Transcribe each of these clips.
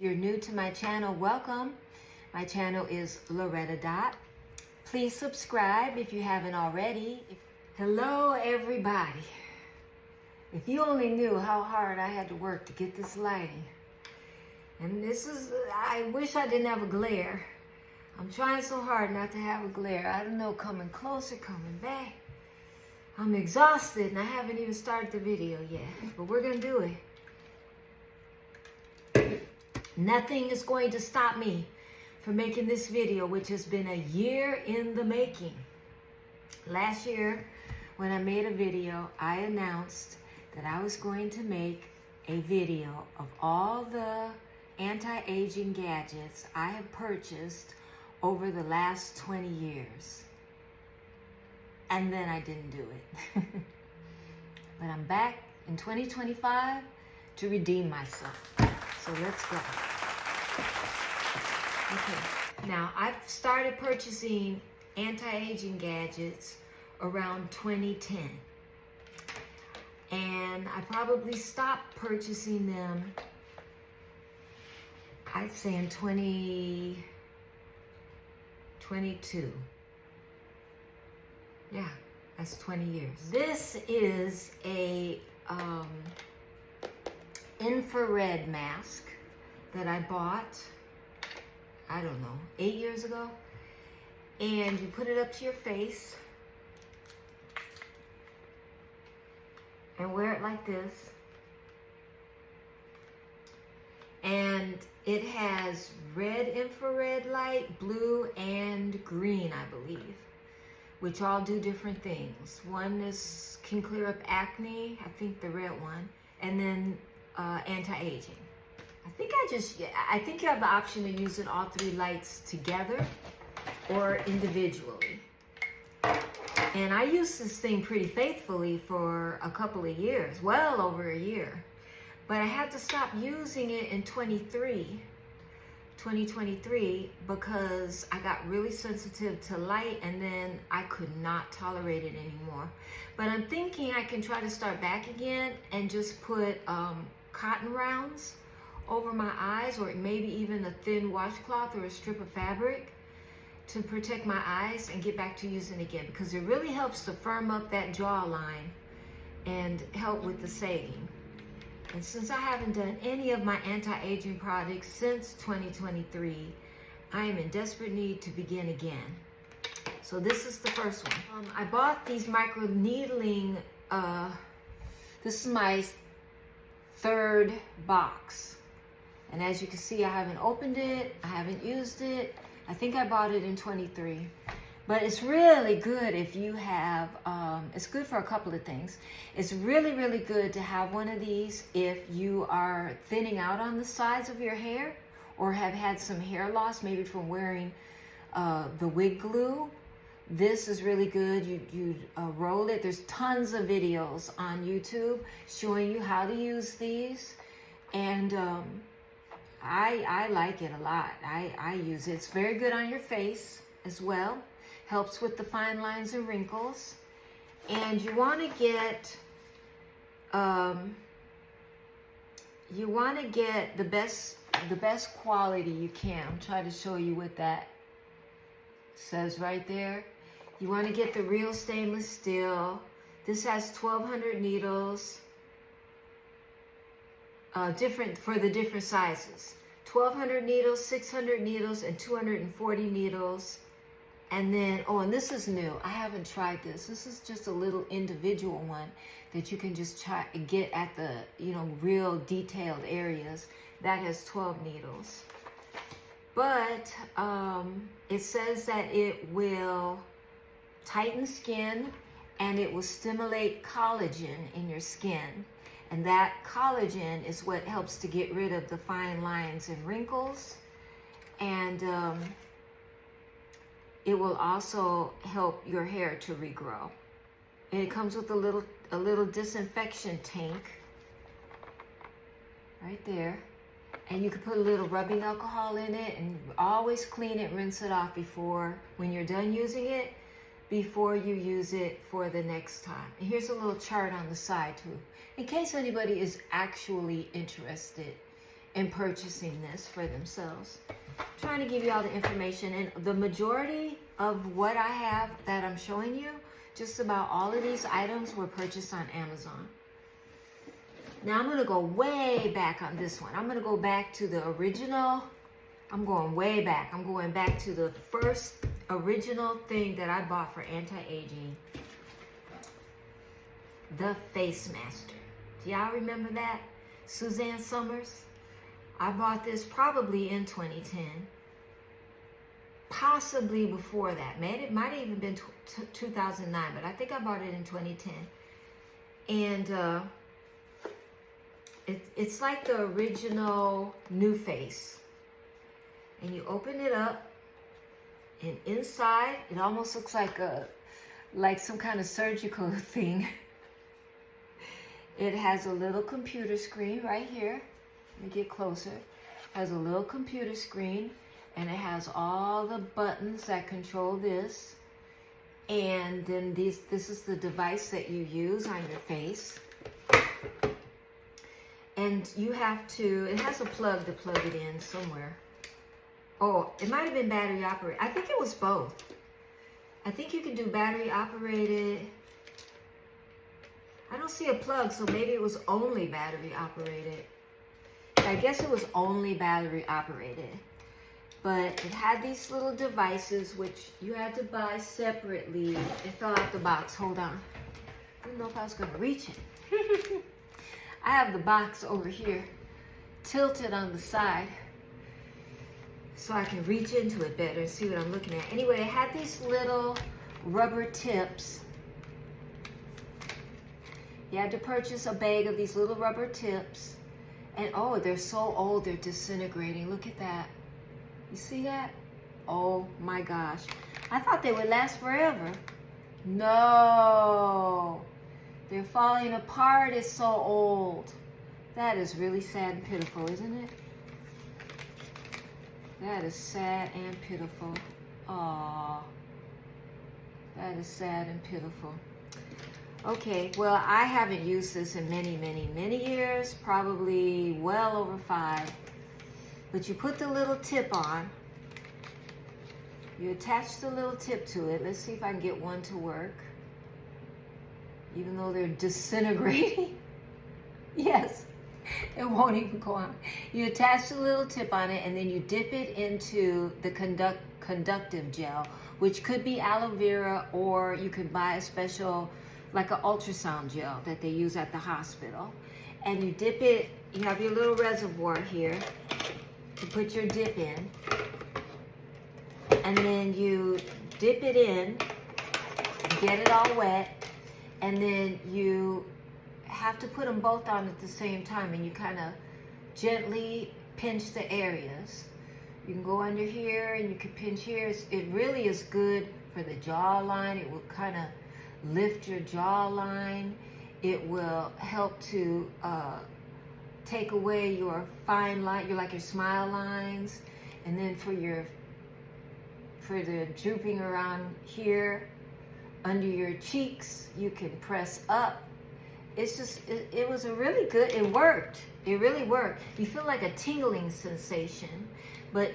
If you're new to my channel, welcome. My channel is Loretta Dot. Please subscribe if you haven't already. Hello, everybody. If you only knew how hard I had to work to get this lighting. And I wish I didn't have a glare. I'm trying so hard not to have a glare. I don't know, coming closer, coming back. I'm exhausted and I haven't even started the video yet, but we're gonna do it. Nothing is going to stop me from making this video, which has been a year in the making. Last year, when I made a video, I announced that I was going to make a video of all the anti-aging gadgets I have purchased over the last 20 years. And then I didn't do it. But I'm back in 2025 to redeem myself. So let's go. Okay, now I've started purchasing anti-aging gadgets around 2010. And I probably stopped purchasing them, I'd say in 2022. Yeah, that's 20 years. This is a infrared mask that I bought, I don't know, 8 years ago. And you put it up to your face and wear it like this. And it has red infrared light, blue, and green, I believe, which all do different things. One can clear up acne, I think the red one, and then anti-aging. I think you have the option of using all three lights together or individually. And I used this thing pretty faithfully for a couple of years, well over a year. But I had to stop using it in 2023, because I got really sensitive to light and then I could not tolerate it anymore. But I'm thinking I can try to start back again and just put cotton rounds over my eyes, or maybe even a thin washcloth or a strip of fabric to protect my eyes and get back to using it again, because it really helps to firm up that jawline and help with the sagging. And since I haven't done any of my anti-aging products since 2023, I am in desperate need to begin again. So this is the first one. I bought these micro needling, this is my third box. And as you can see, I haven't opened it, I haven't used it. I think I bought it in 23. But it's really good if you have, it's good for a couple of things. It's really, really good to have one of these if you are thinning out on the sides of your hair or have had some hair loss, maybe from wearing the wig glue. This is really good. You roll it. There's tons of videos on YouTube showing you how to use these. And I like it a lot. I use it. It's very good on your face as well. Helps with the fine lines and wrinkles. And you want to get the best quality you can. I'm trying to show you what that says right there. You want to get the real stainless steel. This has 1,200 needles. Different for the different sizes. 1,200 needles, 600 needles, and 240 needles. And then, oh, and this is new. I haven't tried this. This is just a little individual one that you can just get at the, real detailed areas. That has 12 needles. But it says that it will tighten skin and it will stimulate collagen in your skin. And that collagen is what helps to get rid of the fine lines and wrinkles. And it will also help your hair to regrow. And it comes with a little disinfection tank right there. And you can put a little rubbing alcohol in it and always clean it, rinse it off when you're done using it, before you use it for the next time. And here's a little chart on the side too, in case anybody is actually interested in purchasing this for themselves. I'm trying to give you all the information, and the majority of what I have that I'm showing you, just about all of these items were purchased on Amazon. Now I'm going to go way back on this one. I'm going to go back to the original. I'm going way back. I'm going back to the first original thing that I bought for anti-aging. The Face Master. Do y'all remember that? Suzanne Somers. I bought this probably in 2010. Possibly before that. It might have even been 2009, but I think I bought it in 2010. And it's like the original NuFace. And you open it up, and inside it almost looks like some kind of surgical thing. It has a little computer screen right here. Let me get closer. It has a little computer screen, and it has all the buttons that control this. And then this is the device that you use on your face. And you have to, it has a plug to plug it in somewhere. Oh, it might have been battery operated. I think it was both. I think you can do battery operated. I don't see a plug, so maybe it was only battery operated. I guess it was only battery operated. But it had these little devices, which you had to buy separately. It fell out the box. Hold on. I didn't know if I was going to reach it. I have the box over here, tilted on the side, so I can reach into it better and see what I'm looking at. Anyway, it had these little rubber tips. You had to purchase a bag of these little rubber tips. And oh, they're so old, they're disintegrating. Look at that. You see that? Oh my gosh. I thought they would last forever. No. They're falling apart. It's so old. That is really sad and pitiful, isn't it? That is sad and pitiful. Aww. That is sad and pitiful. Okay, well, I haven't used this in many, many, many years. Probably well over 5. But you put the little tip on. You attach the little tip to it. Let's see if I can get one to work. Even though they're disintegrating. Yes, it won't even go on. You attach the little tip on it, and then you dip it into the conductive gel, which could be aloe vera, or you could buy a special, like an ultrasound gel that they use at the hospital. And you dip it, you have your little reservoir here. You put your dip in. And then you dip it in, get it all wet. And then you have to put them both on at the same time, and you kind of gently pinch the areas. You can go under here and you can pinch here. It really is good for the jawline. It will kind of lift your jawline. It will help to take away your fine line, your smile lines. And then for the drooping around here, under your cheeks, you can press up. It's just, it was a really good, it worked. It really worked. You feel like a tingling sensation. But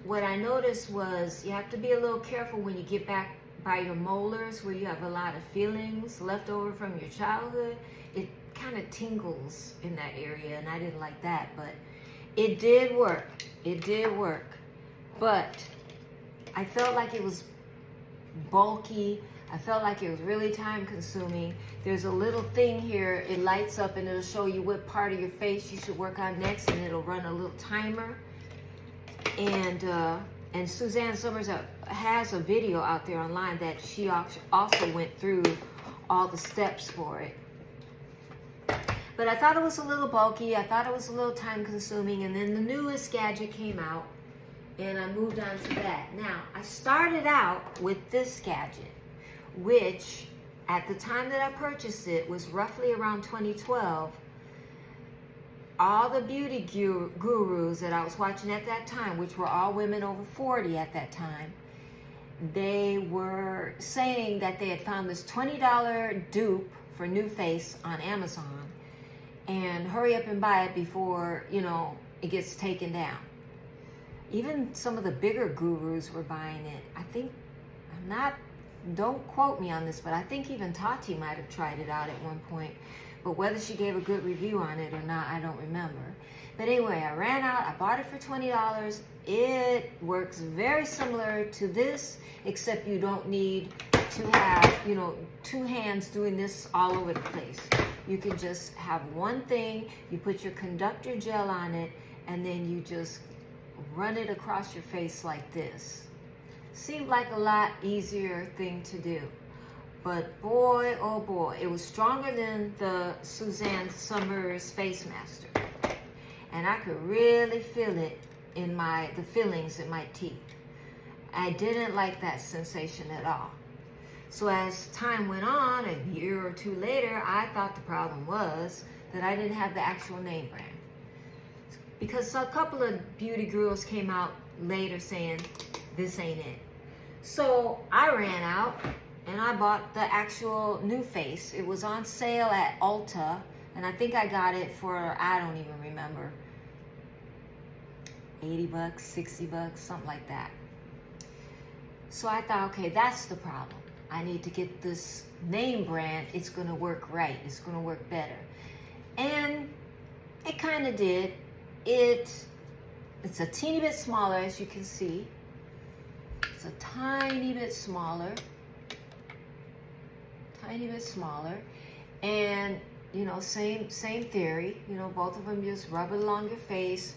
what I noticed was you have to be a little careful when you get back by your molars, where you have a lot of feelings left over from your childhood. It kind of tingles in that area, and I didn't like that. But it did work. It did work. But I felt like it was bulky. I felt like it was really time consuming. There's a little thing here, it lights up and it'll show you what part of your face you should work on next, and it'll run a little timer. And Suzanne Somers has a video out there online that she also went through all the steps for it. But I thought it was a little bulky, I thought it was a little time consuming, and then the newest gadget came out and I moved on to that. Now, I started out with this gadget, which at the time that I purchased it was roughly around 2012. All the beauty gurus that I was watching at that time, which were all women over 40 at that time, they were saying that they had found this $20 dupe for NuFace on Amazon, and hurry up and buy it before, it gets taken down. Even some of the bigger gurus were buying it. I think, don't quote me on this, but I think even Tati might have tried it out at one point. But whether she gave a good review on it or not, I don't remember. But anyway, I ran out, I bought it for $20. It works very similar to this, except you don't need to have, you know, two hands doing this all over the place. You can just have one thing, you put your conductor gel on it, and then you just run it across your face like this. Seemed like a lot easier thing to do. But boy, oh boy, it was stronger than the Suzanne Somers Face Master. And I could really feel it in the fillings in my teeth. I didn't like that sensation at all. So as time went on, a year or two later, I thought the problem was that I didn't have the actual name brand. Because a couple of beauty gurus came out later saying, this ain't it. So I ran out and I bought the actual NuFace. It was on sale at Ulta, and I think I got it for, I don't even remember, $80, $60, something like that. So I thought, okay, that's the problem. I need to get this name brand. It's gonna work right. It's gonna work better. And it kind of did. It's a teeny bit smaller, as you can see. It's a tiny bit smaller. Tiny bit smaller. And, you know, same theory. You know, both of them, just rub it along your face,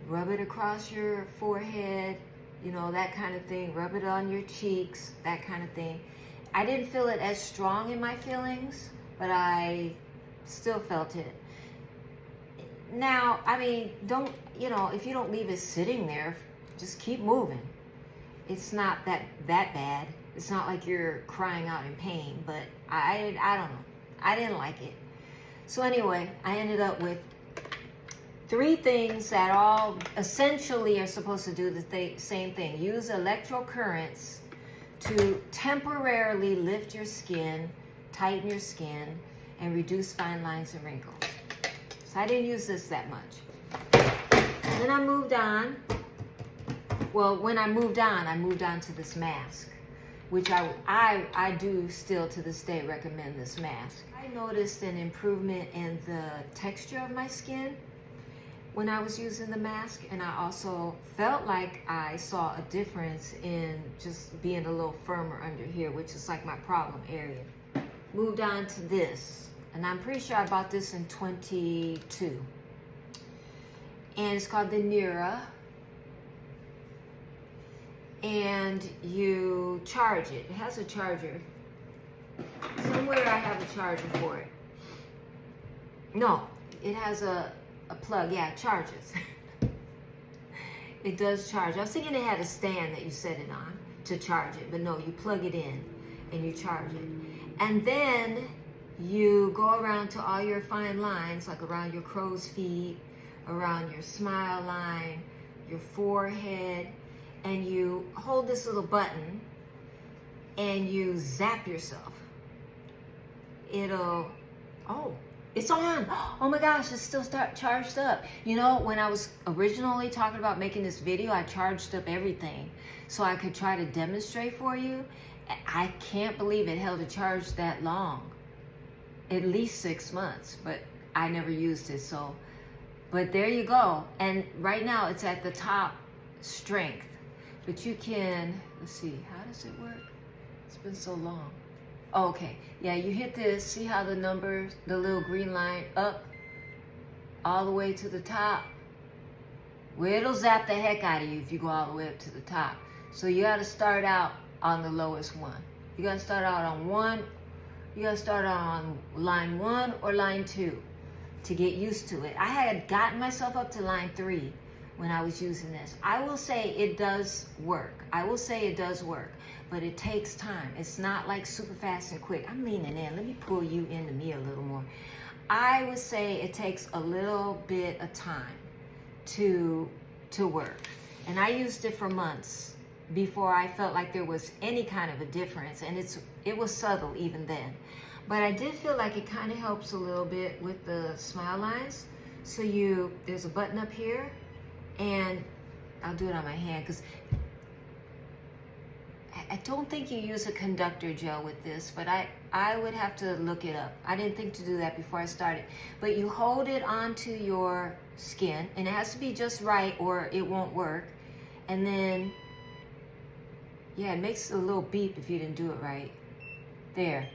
rub it across your forehead, you know, that kind of thing. Rub it on your cheeks, that kind of thing. I didn't feel it as strong in my feelings, but I still felt it. Now, I mean, don't, you know, if you don't leave it sitting there, just keep moving. It's not that bad. It's not like you're crying out in pain, but I don't know. I didn't like it. So anyway, I ended up with 3 things that all essentially are supposed to do the same thing. Use electrocurrents to temporarily lift your skin, tighten your skin, and reduce fine lines and wrinkles. So I didn't use this that much. And then I moved on. Well, when I moved on to this mask, which I do still to this day recommend this mask. I noticed an improvement in the texture of my skin when I was using the mask, and I also felt like I saw a difference in just being a little firmer under here, which is like my problem area. Moved on to this, and I'm pretty sure I bought this in 22, and it's called the Nira, and you charge it. It has a charger. Somewhere I have a charger for it. No, it has a plug. Yeah, it charges. It does charge. I was thinking it had a stand that you set it on to charge it, but no, you plug it in and you charge it. And then you go around to all your fine lines, like around your crow's feet, around your smile line, your forehead, and you hold this little button and you zap yourself. It'll, oh, it's on. Oh my gosh, it's still charged up. You know, when I was originally talking about making this video, I charged up everything so I could try to demonstrate for you. I can't believe it held a charge that long. At least 6 months, but I never used it, so. But there you go. And right now it's at the top strength. But you can, let's see, how does it work? It's been so long. Okay, yeah, you hit this, see how the numbers, the little green line up all the way to the top? Well, it'll zap the heck out of you if you go all the way up to the top. So you gotta start out on the lowest one. You gotta start out on one, you gotta start on line 1 or line 2 to get used to it. I had gotten myself up to line 3 when I was using this. I will say it does work. I will say it does work, but it takes time. It's not like super fast and quick. I'm leaning in. Let me pull you into me a little more. I would say it takes a little bit of time to work. And I used it for months before I felt like there was any kind of a difference, and it was subtle even then. But I did feel like it kind of helps a little bit with the smile lines. So there's a button up here, And I'll do it on my hand because I don't think you use a conductor gel with this, but I would have to look it up. I didn't think to do that before I started. But you hold it onto your skin, and it has to be just right or it won't work. And then, yeah, it makes a little beep if you didn't do it right. There.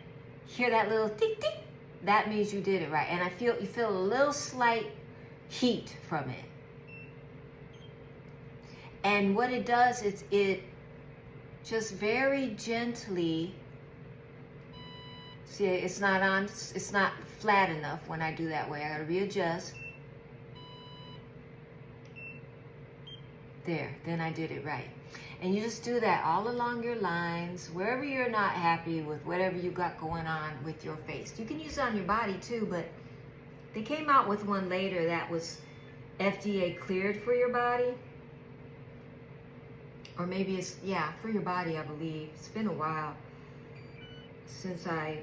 Hear that little tick tick? That means you did it right. And you feel a little slight heat from it. And what it does is it just very gently, see, it's not flat enough when I do that way. I gotta readjust. There, then I did it right. And you just do that all along your lines, wherever you're not happy with whatever you got going on with your face. You can use it on your body too, but they came out with one later that was FDA cleared for your body. Or maybe it's, yeah, for your body, I believe. It's been a while since I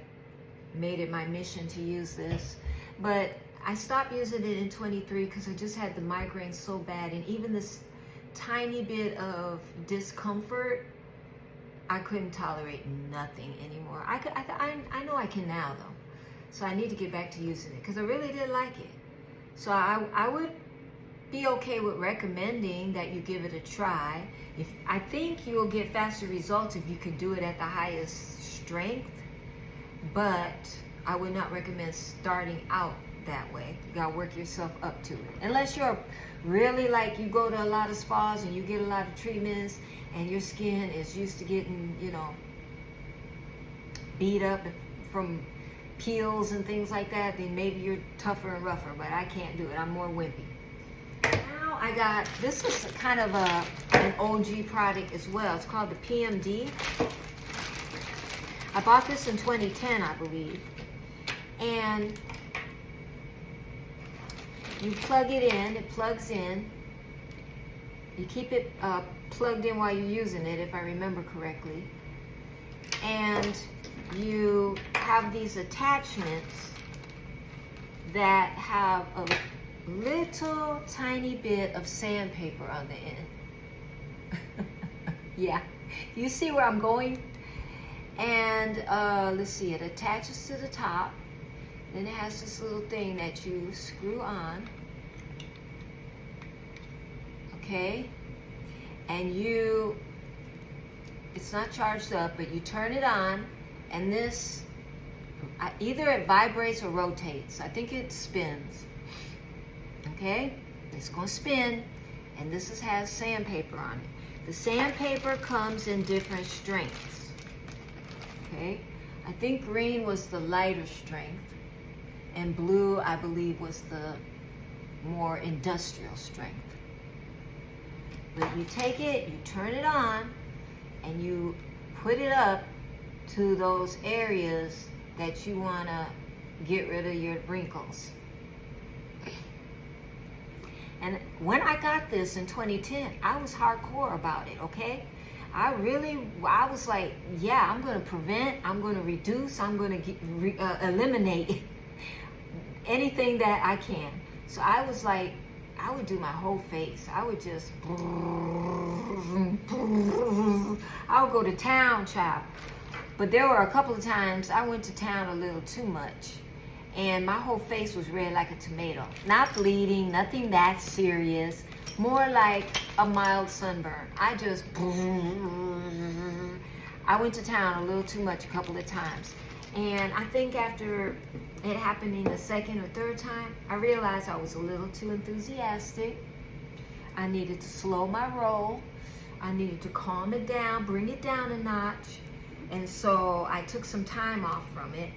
made it my mission to use this. But I stopped using it in 23 because I just had the migraine so bad. And even this tiny bit of discomfort, I couldn't tolerate nothing anymore. I know I can now, though. So I need to get back to using it because I really did like it. So I would be okay with recommending that you give it a try. I think you'll get faster results if you can do it at the highest strength, but I would not recommend starting out that way. You gotta work yourself up to it. Unless you're really like, you go to a lot of spas and you get a lot of treatments and your skin is used to getting, beat up from peels and things like that, then maybe you're tougher and rougher, but I can't do it. I'm more wimpy. I got, this is kind of an OG product as well. It's called the PMD. I bought this in 2010, I believe. And you plug it in, it plugs in. You keep it plugged in while you're using it, if I remember correctly. And you have these attachments that have a little tiny bit of sandpaper on the end. Yeah, you see where I'm going? And let's see, it attaches to the top. Then it has this little thing that you screw on. Okay? And it's not charged up, but you turn it on, and this, either it vibrates or rotates. I think it spins. Okay, it's going to spin, and this has sandpaper on it. The sandpaper comes in different strengths. Okay, I think green was the lighter strength, and blue, I believe, was the more industrial strength. But you take it, you turn it on, and you put it up to those areas that you want to get rid of your wrinkles. And when I got this in 2010, I was hardcore about it, okay? I was like, yeah, I'm going to prevent, I'm going to reduce, I'm going to eliminate anything that I can. So I was like, I would do my whole face. I would just, I would go to town, child. But there were a couple of times I went to town a little too much. And my whole face was red like a tomato. Not bleeding, nothing that serious. More like a mild sunburn. I went to town a little too much a couple of times. And I think after it happening the second or third time, I realized I was a little too enthusiastic. I needed to slow my roll. I needed to calm it down, bring it down a notch. And so I took some time off from it.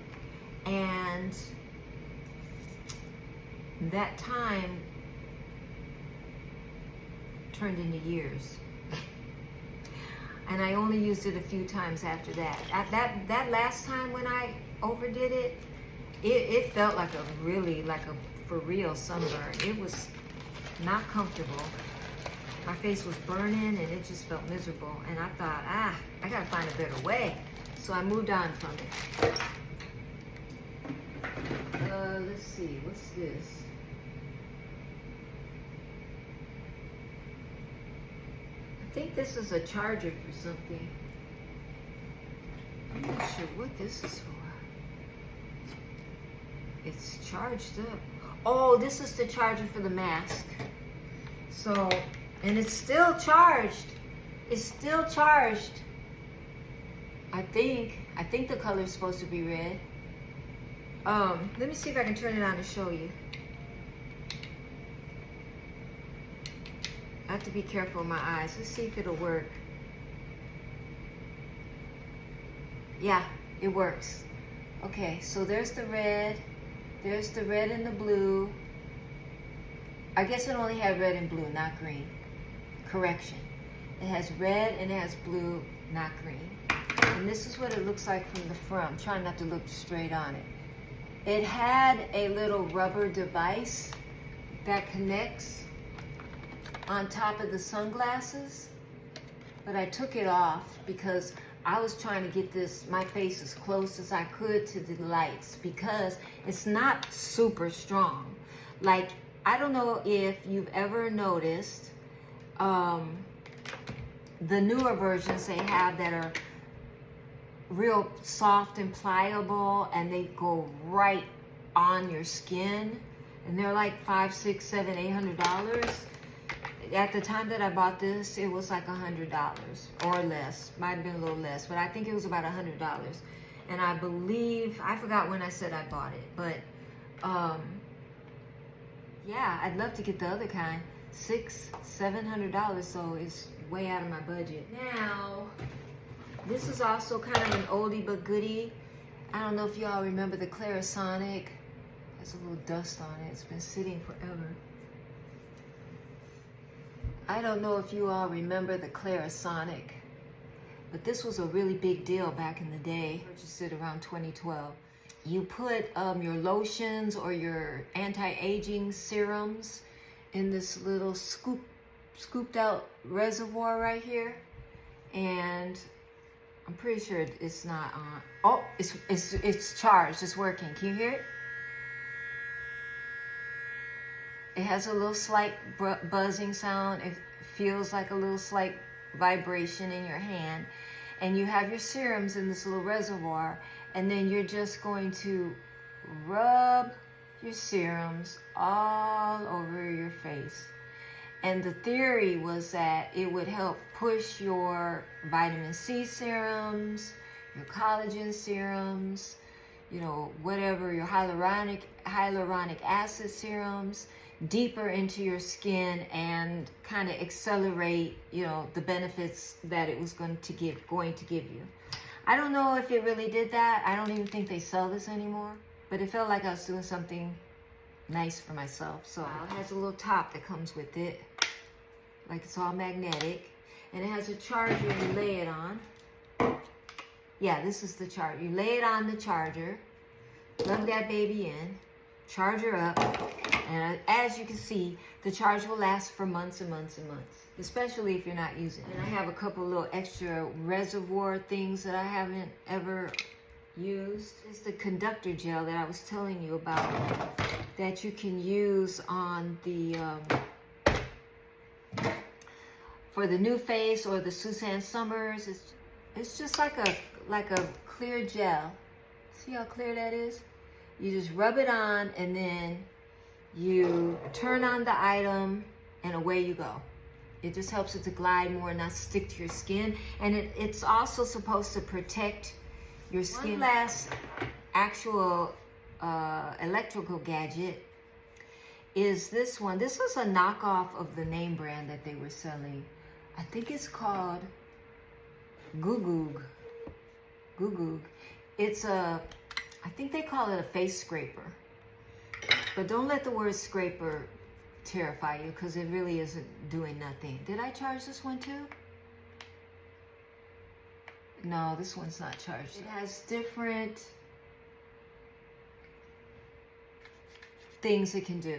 And that time turned into years. And I only used it a few times after that. That last time when I overdid it, it felt like a for real sunburn. It was not comfortable. My face was burning and it just felt miserable. And I thought, I gotta find a better way. So I moved on from it. Let's see, what's this? think this is a charger for something. I'm not sure what this is for. It's charged up. Oh, this is the charger for the mask. So, and it's still charged. It's still charged. I think the color is supposed to be red. Let me see if I can turn it on to show you. I have to be careful with my eyes. Let's see if it'll work. Yeah, it works. Okay, so there's the red. There's the red and the blue. I guess it only had red and blue, not green. Correction. It has red and it has blue, not green. And this is what it looks like from the front. I'm trying not to look straight on it. It had a little rubber device that connects on top of the sunglasses, but I took it off because I was trying to get my face as close as I could to the lights because it's not super strong. Like, I don't know if you've ever noticed the newer versions they have that are real soft and pliable, and they go right on your skin, and they're like $500, $600, $700, $800. At the time that I bought this, it was like $100 or less. Might have been a little less, but I think it was about $100. And I believe, I forgot when I said I bought it, but yeah, I'd love to get the other kind. $600, $700, so it's way out of my budget. Now, this is also kind of an oldie but goodie. I don't know if y'all remember the Clarisonic. There's a little dust on it. It's been sitting forever. I don't know if you all remember the Clarisonic, but this was a really big deal back in the day. I purchased it around 2012. You put your lotions or your anti-aging serums in this little scooped out reservoir right here, and I'm pretty sure it's not on. Oh, it's charged. It's working. Can you hear it? It has a little slight buzzing sound. It feels like a little slight vibration in your hand. And you have your serums in this little reservoir. And then you're just going to rub your serums all over your face. And the theory was that it would help push your vitamin C serums, your collagen serums, you know, whatever, your hyaluronic acid serums deeper into your skin and kind of accelerate, you know, the benefits that it was going to give you. I don't know if it really did that. I don't even think they sell this anymore, but it felt like I was doing something nice for myself. So it has a little top that comes with it, like it's all magnetic, and it has a charger you lay it on. Yeah, this is the charger. You lay it on the charger, plug that baby in, charger up, and as you can see, the charge will last for months and months and months, especially if you're not using it. And I have a couple little extra reservoir things that I haven't ever used. It's the conductor gel that I was telling you about that you can use on the for the NuFace or the Suzanne Summers. It's just like a clear gel. See how clear that is? You just rub it on and then you turn on the item and away you go. It just helps it to glide more and not stick to your skin. And it's also supposed to protect your skin. One last actual electrical gadget is this one. This was a knockoff of the name brand that they were selling. I think it's called Googooge. Googooge. It's I think they call it a face scraper. But don't let the word scraper terrify you, because it really isn't doing nothing. Did I charge this one too? No, this one's not charged. It has different things it can do.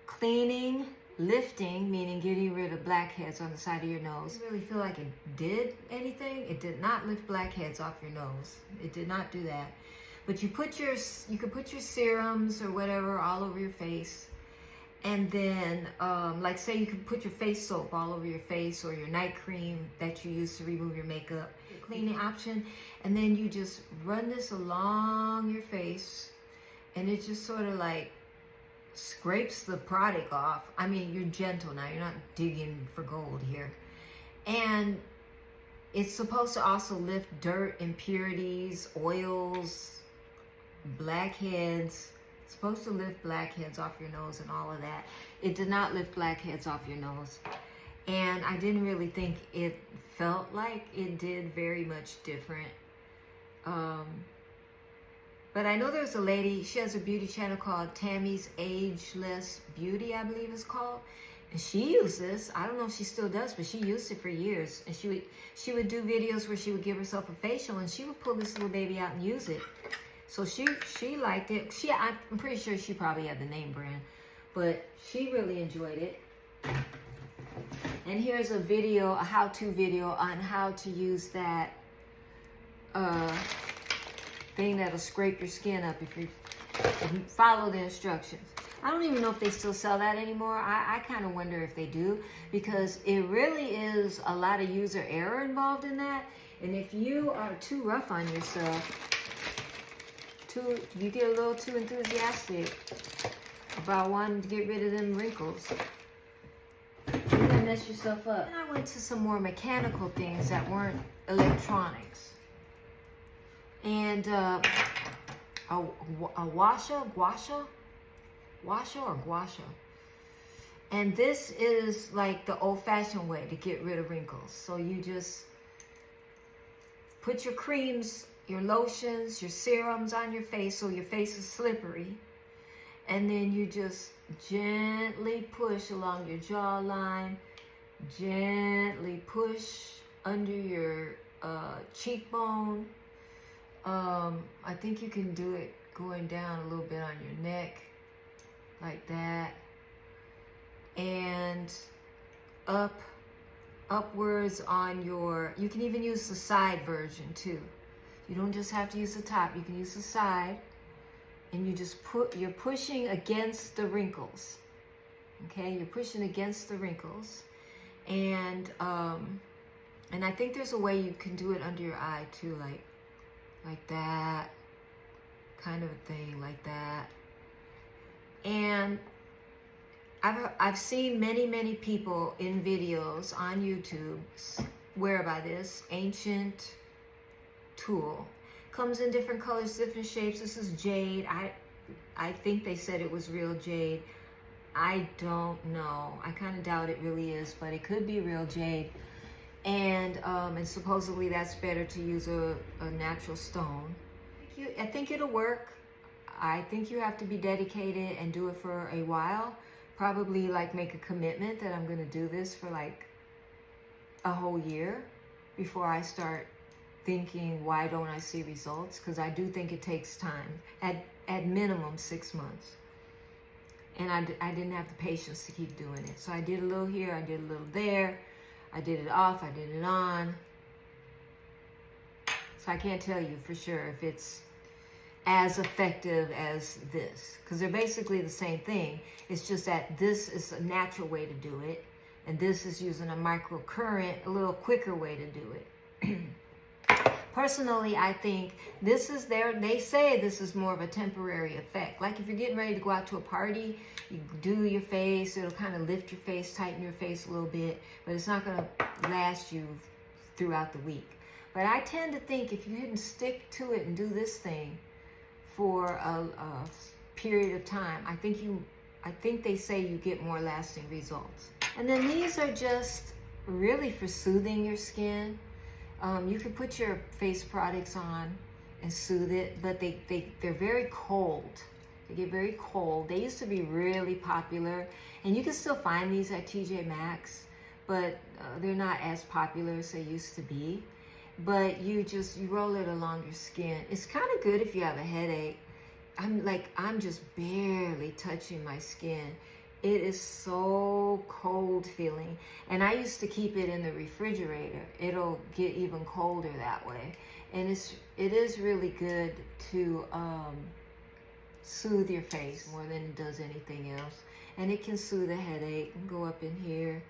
Cleaning, lifting, meaning getting rid of blackheads on the side of your nose. I really feel like it did anything. It did not lift blackheads off your nose. It did not do that. But you can put your serums or whatever all over your face, And then, like say you can put your face soap all over your face, or your night cream that you use to remove your makeup, cleaning option. And then you just run this along your face, and it just sort of like scrapes the product off. I mean, you're gentle now, you're not digging for gold here. And it's supposed to also lift dirt, impurities, oils, blackheads. It's supposed to lift blackheads off your nose and all of that. It did not lift blackheads off your nose. And I didn't really think it felt like it did very much different. But I know there's a lady, she has a beauty channel called Tammy's Ageless Beauty, I believe it's called. And she used this. I don't know if she still does, but she used it for years. And she would do videos where she would give herself a facial, and she would pull this little baby out and use it. So she liked it. I'm pretty sure she probably had the name brand, but she really enjoyed it. And here's a video, a how-to video on how to use that thing that'll scrape your skin up if you follow the instructions. I don't even know if they still sell that anymore. I kind of wonder if they do, because it really is a lot of user error involved in that. And if you are too rough on yourself, you get a little too enthusiastic about wanting to get rid of them wrinkles, you're gonna mess yourself up. And I went to some more mechanical things that weren't electronics. And a gua sha. And this is like the old-fashioned way to get rid of wrinkles. So you just put your creams, your lotions, your serums on your face so your face is slippery. And then you just gently push along your jawline, gently push under your cheekbone. I think you can do it going down a little bit on your neck, like that, and upwards on your, you can even use the side version too. You don't just have to use the top, you can use the side, and you just you're pushing against the wrinkles. Okay, you're pushing against the wrinkles. And I think there's a way you can do it under your eye too, like that, kind of a thing, like that. And I've seen many people in videos on YouTube swear by this ancient tool. Comes in different colors, different shapes. This is jade. I think they said it was real jade. I don't know. I kind of doubt it really is, but it could be real jade. And supposedly that's better to use a natural stone. I think it'll work. I think you have to be dedicated and do it for a while. Probably like make a commitment that I'm going to do this for like a whole year before I start thinking, why don't I see results? Because I do think it takes time, at minimum 6 months. And I didn't have the patience to keep doing it. So I did a little here, I did a little there. I did it off, I did it on. So I can't tell you for sure if it's as effective as this, because they're basically the same thing. It's just that this is a natural way to do it, and this is using a microcurrent, a little quicker way to do it. Personally, I think this is they say this is more of a temporary effect. Like if you're getting ready to go out to a party, you do your face, it'll kind of lift your face, tighten your face a little bit, but it's not going to last you throughout the week. But I tend to think if you didn't stick to it and do this thing for a period of time, I think they say you get more lasting results. And then these are just really for soothing your skin. You can put your face products on and soothe it, but they're very cold. They get very cold. They used to be really popular, and you can still find these at TJ Maxx, but they're not as popular as they used to be. But you roll it along your skin. It's kind of good if you have a headache. I'm just barely touching my skin. It is so cold feeling. And I used to keep it in the refrigerator. It'll get even colder that way. And it is really good to soothe your face more than it does anything else. and it can soothe a headache. And go up in here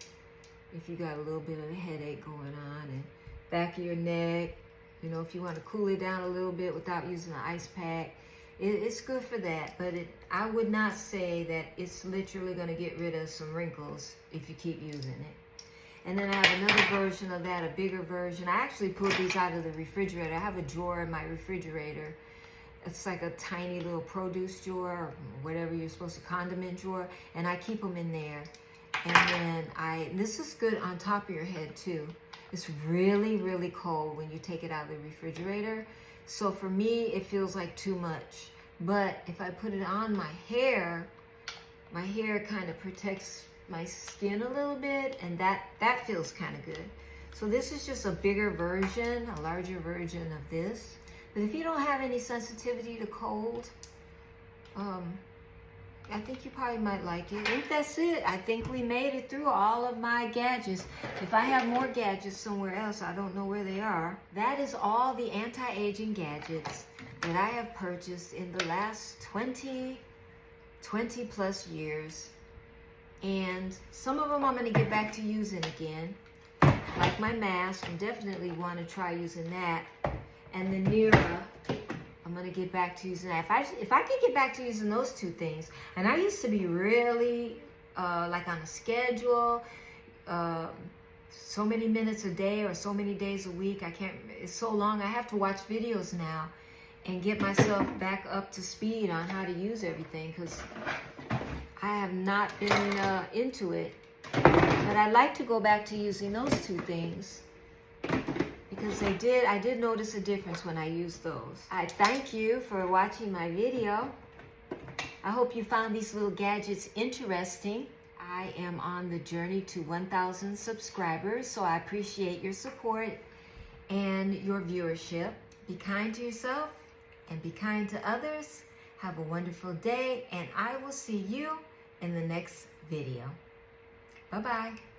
if you got a little bit of a headache going on, and back of your neck. You know, if you want to cool it down a little bit without using an ice pack, it's good for that. But I would not say that it's literally going to get rid of some wrinkles if you keep using it. And then I have another version of that, a bigger version. I actually pulled these out of the refrigerator. I have a drawer in my refrigerator. It's like a tiny little produce drawer, or whatever you're supposed to, condiment drawer, and I keep them in there. And then this is good on top of your head too. It's really, really cold when you take it out of the refrigerator. So for me, it feels like too much. But if I put it on my hair kind of protects my skin a little bit, and that feels kind of good. So this is just a bigger version, a larger version of this. But if you don't have any sensitivity to cold, I think you probably might like it. I think that's it. I think we made it through all of my gadgets. If I have more gadgets somewhere else, I don't know where they are. That is all the anti-aging gadgets that I have purchased in the last 20 plus years. And some of them I'm going to get back to using again. Like my mask, I definitely want to try using that. And the Nira, I'm going to get back to using that. If I could get back to using those two things, and I used to be really like on a schedule, so many minutes a day or so many days a week. It's so long. I have to watch videos now and get myself back up to speed on how to use everything, because I have not been into it. But I'd like to go back to using those two things, because I did notice a difference when I used those. I thank you for watching my video. I hope you found these little gadgets interesting. I am on the journey to 1,000 subscribers, so I appreciate your support and your viewership. Be kind to yourself and be kind to others. Have a wonderful day, and I will see you in the next video. Bye-bye.